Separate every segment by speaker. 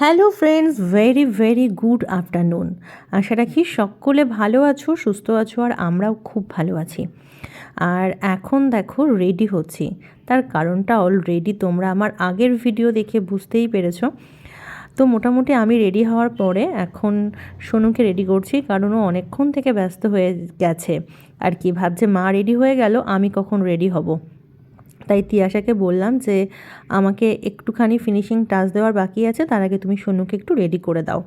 Speaker 1: Hello friends, very very good afternoon. আশা রাখি সকলে ভালো আছো, সুস্থ আছো, আর আমরাও খুব ভালো আছি। আর এখন দেখো রেডি হচ্ছি। তার কারণটা অলরেডি তোমরা আমার আগের ভিডিও দেখে বুঝতেই পেরেছো। তো মোটামুটি আমি রেডি হওয়ার পরে এখন সোনুকে রেডি করছি, কারণ ও অনেকক্ষণ থেকে ব্যস্ত হয়ে গেছে আর কি, ভাবছে মা রেডি হয়ে গেল, আমি কখন রেডি হব। তাই তিয়াশাকে বললাম যে আমাকে একটুখানি ফিনিশিং টাচ দেওয়ার বাকি আছে, তার আগে তুমি সোনুকে একটু রেডি করে দাও।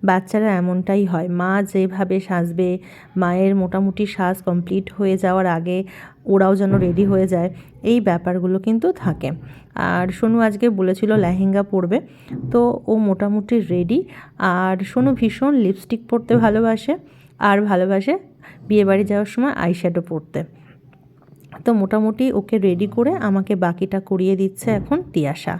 Speaker 1: বাচ্চারা এমনটাই হয়, মা যেভাবে সাজবে, মায়ের মোটামুটি সাজ কমপ্লিট হয়ে যাওয়ার আগে ওরাও যেন রেডি হয়ে যায়, এই ব্যাপারগুলো কিন্তু থাকে। আর সোনু আজকে বলেছিল লেহেঙ্গা পরবে, তো ও মোটামুটি রেডি। আর সোনু ভীষণ লিপস্টিক পরতে ভালোবাসে, আর ভালোবাসে বিয়েবাড়ি যাওয়ার সময় আইশ্যাডো পরতে। তো মোটামুটি ওকে রেডি করে আমাকে বাকিটা করিয়ে দিচ্ছে এখন তিয়াশা।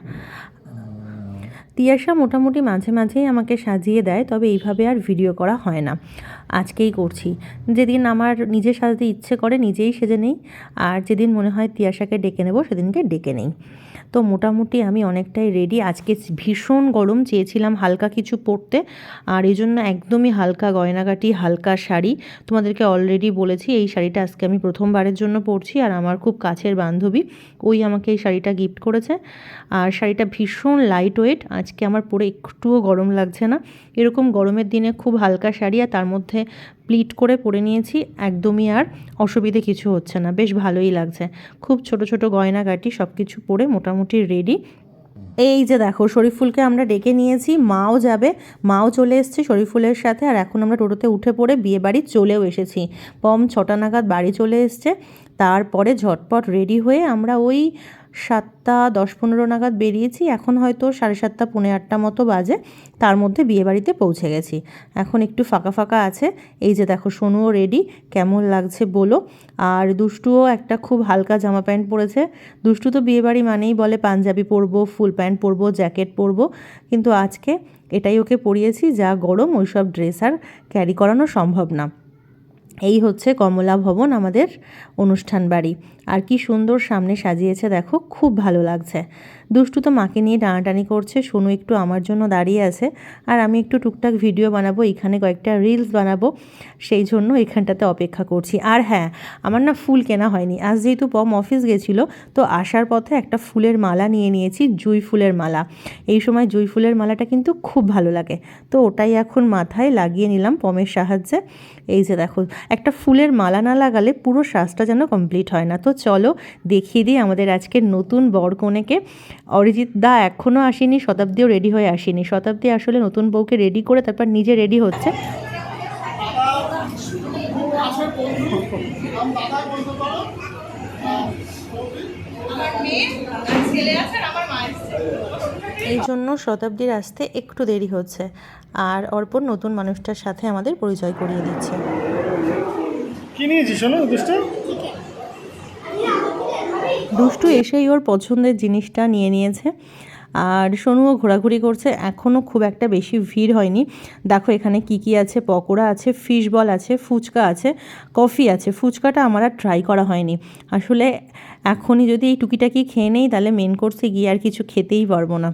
Speaker 1: তিয়াশা মোটামুটি মাঝে মাঝেই আমাকে সাজিয়ে দেয়, তবে এইভাবে আর ভিডিও করা হয় না, আজকেই করছি। যেদিন আমার নিজে সাজতে ইচ্ছে করে নিজেই সেজে নেই, আর যেদিন মনে হয় তিয়াশাকে ডেকে নেব সেদিনকে ডেকে নেই। তো মোটামুটি আমি অনেকটাই রেডি। আজকে ভীষণ গরম, চেয়েছিলাম হালকা কিছু পরতে, আর এই জন্য একদমই হালকা গয়নাগাটি, হালকা শাড়ি। তোমাদেরকে অলরেডি বলেছি এই শাড়িটা আজকে আমি প্রথমবারের জন্য পরছি, আর আমার খুব কাছের বান্ধবী ওই আমাকে এই শাড়িটা গিফট করেছে। আর শাড়িটা ভীষণ লাইট ওয়েট, আজকে আমার পরে একটুও গরম লাগছে না। এরকম গরমের দিনে খুব হালকা শাড়ি আর তার মধ্যে প্লিট করে পরে নিয়েছি, একদমই আর অসুবিধে কিছু হচ্ছে না, বেশ ভালোই লাগছে। খুব ছোট ছোট গয়নাগাটি সব কিছু পরে মোটামুটি রেডি। এই যে দেখো শরীফুলকে আমরা ডেকে নিয়েছি, মাও যাবে, মাও চলে এসেছে শরীফুলের সাথে। আর এখন আমরা টোটোতে উঠে পড়ে বিয়ে বাড়ি চলেও এসেছি। পম 6টা নাগাদ বাড়ি চলে এসছে। তারপরে ঝটপট রেডি হয়ে আমরা ওই 7টা 10-15 নাগাদ বেরিয়েছি। এখন হয়তো 7:30 পৌনে 8টা মতো বাজে, তার মধ্যে বিয়েবাড়িতে পৌঁছে গেছি। এখন একটু ফাঁকা ফাঁকা আছে। এই যে দেখো সোনুও রেডি, কেমন লাগছে বলো। আর দুষ্টুও একটা খুব হালকা জামা প্যান্ট পরেছে। দুষ্টু তো বিয়েবাড়ি মানেই বলে পাঞ্জাবি পরবো, ফুল প্যান্ট পরবো, জ্যাকেট পরবো, কিন্তু আজকে এটাই ওকে পরিয়েছি, যা গরম ওইসব ড্রেস আর ক্যারি করানো সম্ভব না। এই হচ্ছে কমলা ভবন আমাদের অনুষ্ঠান বাড়ি। আর কি সুন্দর সামনে সাজিয়েছে দেখো, খুব ভালো লাগছে। দুষ্টু তো মাকে নিয়ে টানাটানি করছে, সোনু একটু আমার জন্য দাঁড়িয়ে আছে, আর আমি একটু টুকটাক ভিডিও বানাবো, এখানে কয়েকটা রিলস বানাবো, সেই জন্য এখানটাতে অপেক্ষা করছি। আর হ্যাঁ, আমার না ফুল কেনা হয়নি, আজ যেহেতু পম অফিস গেছিলো, তো আসার পথে একটা ফুলের মালা নিয়ে নিয়েছি, জুঁই ফুলের মালা। এই সময় জুঁই ফুলের মালাটা কিন্তু খুব ভালো লাগে, তো ওটাই এখন মাথায় লাগিয়ে নিলাম পমের সাহায্যে। এই যে দেখো, একটা ফুলের মালা না লাগালে পুরো সাজটা যেন কমপ্লিট হয় না। তো চলো দেখিয়ে দিই আমাদের আজকের নতুন বরকনেকে। অরিজিৎ দা এখনও আসেনি, শতাব্দীও রেডি হয়ে আসেনি। শতাব্দী আসলে নতুন বউকে রেডি করে তারপর নিজে রেডি হচ্ছে। এই জন্য শতাব্দীর আসতে একটু দেরি হচ্ছে, আর অর্পণ নতুন মানুষটার সাথে আমাদের পরিচয় করিয়ে দিচ্ছে।
Speaker 2: কি নিয়েছি শোনো দুষ্টু?
Speaker 1: দুষ্টু এসেই ওর পছন্দের জিনিসটা নিয়ে নিয়েছে, আর সোনুও ঘোরাঘুরি করছে। এখনও খুব একটা বেশি ভিড় হয়নি। দেখো এখানে কি কি আছে, পকোড়া আছে, ফিশ বল আছে, ফুচকা আছে, কফি আছে। ফুচকাটা আমার আর ট্রাই করা হয়নি আসলে। এখনই যদি এই টুকিটাকি খেয়ে নেই তাহলে মেন কোর্সে গিয়ে আর কিছু খেতেই পারবো না,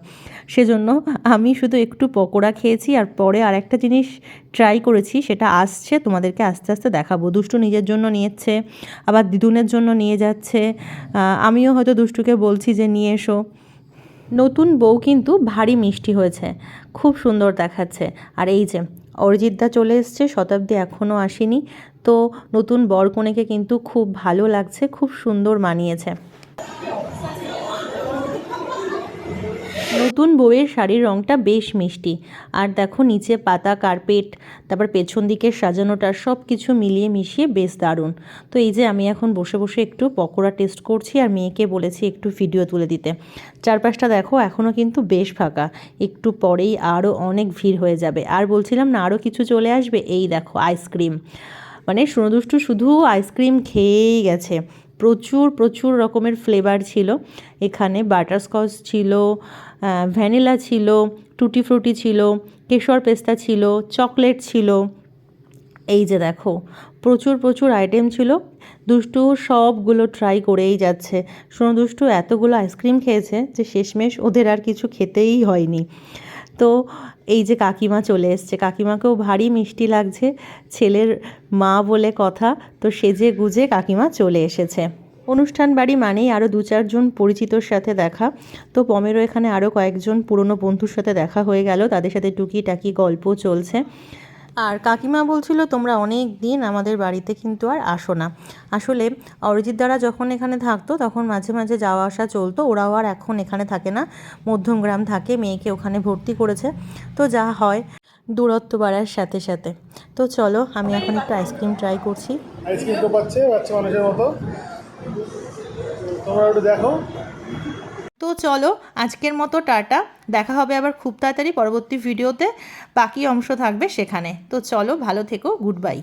Speaker 1: সেজন্য আমি শুধু একটু পকোড়া খেয়েছি। আর পরে আর একটা জিনিস ট্রাই করেছি, সেটা আসছে, তোমাদেরকে আস্তে আস্তে দেখাবো। দুষ্টু নিজের জন্য নিয়েছে, আবার দিদুনের জন্য নিয়ে যাচ্ছে। আমিও হয়তো দুষ্টুকে বলছি যে নিয়ে এসো। নতুন বউ কিন্তু ভারী মিষ্টি হয়েছে, খুব সুন্দর দেখাচ্ছে। আর এই যে অরিজিৎদা চলে এসছে, শতাব্দী এখনও আসেনি। তো নতুন বরকনেকে কিন্তু খুব ভালো লাগছে, খুব সুন্দর মানিয়েছে। নতুন বউয়ের শাড়ির রঙটা বেশ মিষ্টি। আর দেখো নিচে পাতা কার্পেট, তারপর পেছন দিকের সাজানোটা, সব কিছু মিলিয়ে মিশিয়ে বেশ দারুণ। তো এই যে আমি এখন বসে বসে একটু পকোড়া টেস্ট করছি, আর মেয়েকে বলেছি একটু ভিডিও তুলে দিতে। চারপাশটা দেখো এখনও কিন্তু বেশ ফাঁকা, একটু পরেই আরও অনেক ভিড় হয়ে যাবে। আর বলছিলাম না আরও কিছু চলে আসবে, এই দেখো আইসক্রিম। মানে সোনুদুষ্টু শুধু আইসক্রিম খেয়েই গেছে। প্রচুর প্রচুর রকমের ফ্লেভার ছিল এখানে। বাটারস্কচ ছিল, ভ্যানিলা ছিল, টুটি ফ্রুটি ছিল, কেশর পেস্তা ছিল, চকলেট ছিল। এই যে দেখো প্রচুর প্রচুর আইটেম ছিল। দুষ্টু সবগুলো ট্রাই করেই যাচ্ছে। সোনু দুষ্টু এতগুলো আইসক্রিম খেয়েছে যে শেষমেশ ওদের আর কিছু খেতেই হয়নি। তো এই যে কাকিমা চলে এসছে, কাকিমাকেও ভারী মিষ্টি লাগছে, ছেলের মা বলে কথা। তো সেজে গুজে কাকিমা চলে এসেছে। অনুষ্ঠান বাড়ি মানেই আরও 2-4 জন পরিচিতর সাথে দেখা। তো পমেরও এখানে আরও কয়েকজন পুরনো বন্ধুর সাথে দেখা হয়ে গেল, তাদের সাথে টুকিটাকি গল্প চলছে। আর কাকিমা বলছিল তোমরা অনেক দিন আমাদের বাড়িতে কিন্তু আর আসো না। আসলে অরিজিৎ দ্বারা যখন এখানে থাকতো তখন মাঝে মাঝে যাওয়া আসা চলতো, ওরাও আর এখন এখানে থাকে না, মধ্যমগ্রাম থাকে, মেয়েকে ওখানে ভর্তি করেছে। তো যা হয় দূরত্ব বাড়ার সাথে সাথে। তো চলো আমি এখন একটু আইসক্রিম ট্রাই করছি।
Speaker 2: আইসক্রিম তো পাচ্ছে বাচ্চা মানুষের মতো, তোমরা একটু দেখো।
Speaker 1: তো চলো আজকের মতো টাটা, দেখা হবে আবার খুব তাড়াতাড়ি পরবর্তী ভিডিওতে, বাকি অংশ থাকবে সেখানে। তো চলো ভালো থেকো, গুড বাই।